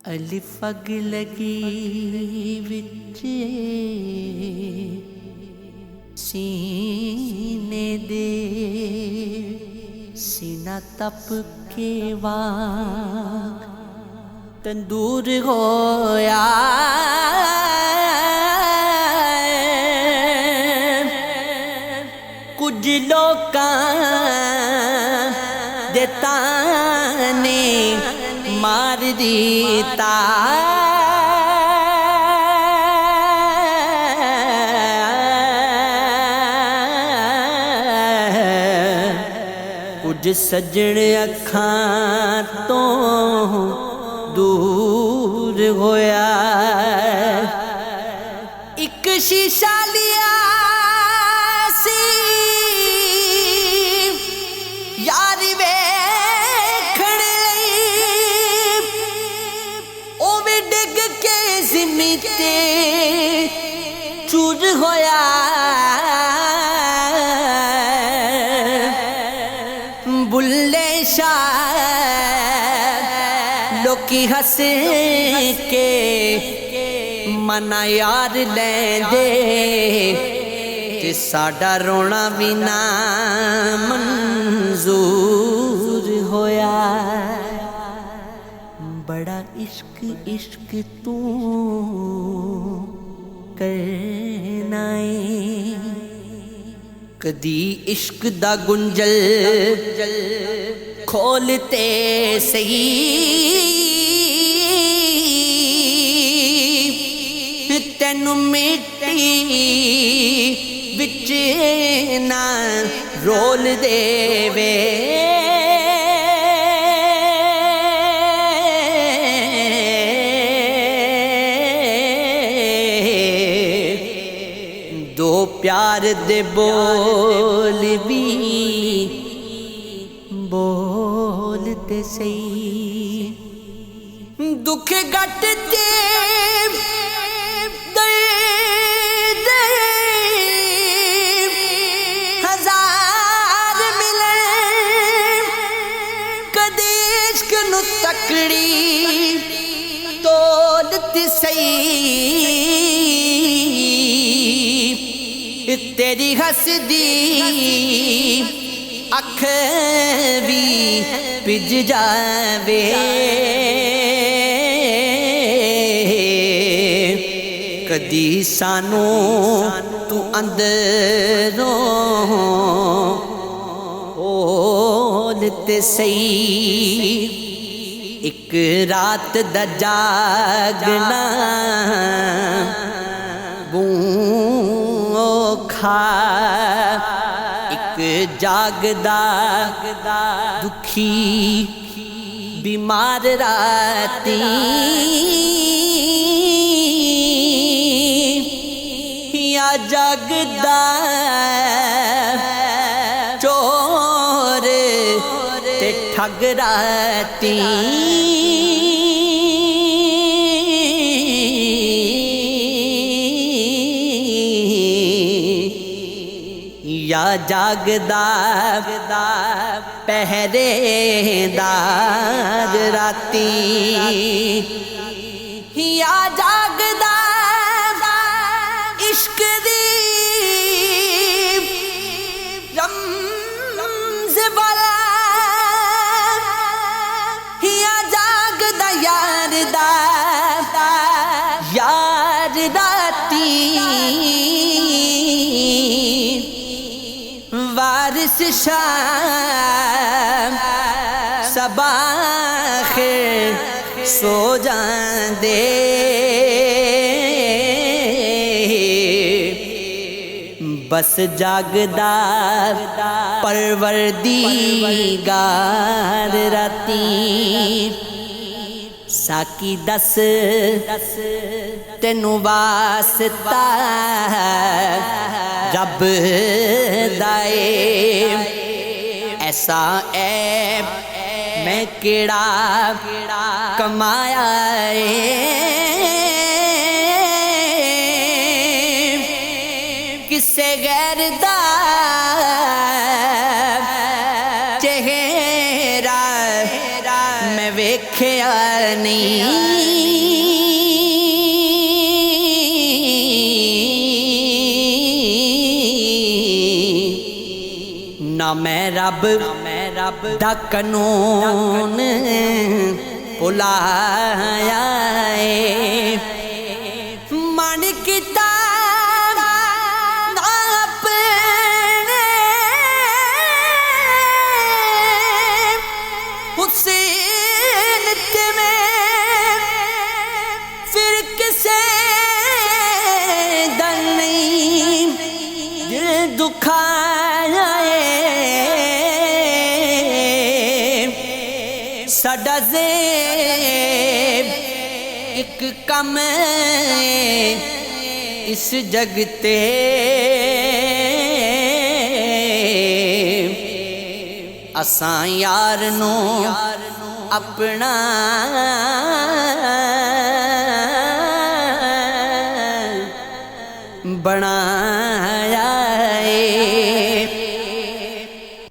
अलिफ अग लगी विच सीने दे सीना तप के वांग तंदूर होया कुछ लोकां दे ताने मार दीता कुछ सजण अखां तो दूर होया एक शीशा लिया सी यार वेखण लई ओवे डिग के ज़मीन ते चूर होया बुल्ले शाह लोकी हंस के मना यार लेंदे ते साडा रोना भी ना मंजूर होया बड़ा इश्क इश्क तू करना है कदी इश्क दा गुंजल खोलते सही तेनू मिट्टी बिच ना रोल देवे दो प्यार दे बोल भी बोलते सही दुख घटते हजार मिले कदे इश्क नु तकड़ी तोलती सही तेरी हसदी अख भी पिज जावे कदी सानू तू अंदरों ओलते सही एक रात दा जागना खा एक जागदा दुखी बीमार राती या जागदा चोर ते ठग राती या जागदा पहरेदार राती या जागदा इश्क दी रमज़ वाला या जागदा यार राती वारिस शाम सबाखिर सो जांदे बस जागदा परवरदिगार राती साकी दस तेनू वास्ता रब दाए ऐसा ऐब मैं केड़ा कमाया किसे गैर दा चेहरा मैं वेख्या नहीं ना मैं रब दा कानून भुलाया है। मन कीता अपने हुसैन ते में फिर किसे दा नहीं दिल दुखाया है। साडा ज़ेब एक कम इस जगते असां यार नू अपना बनाया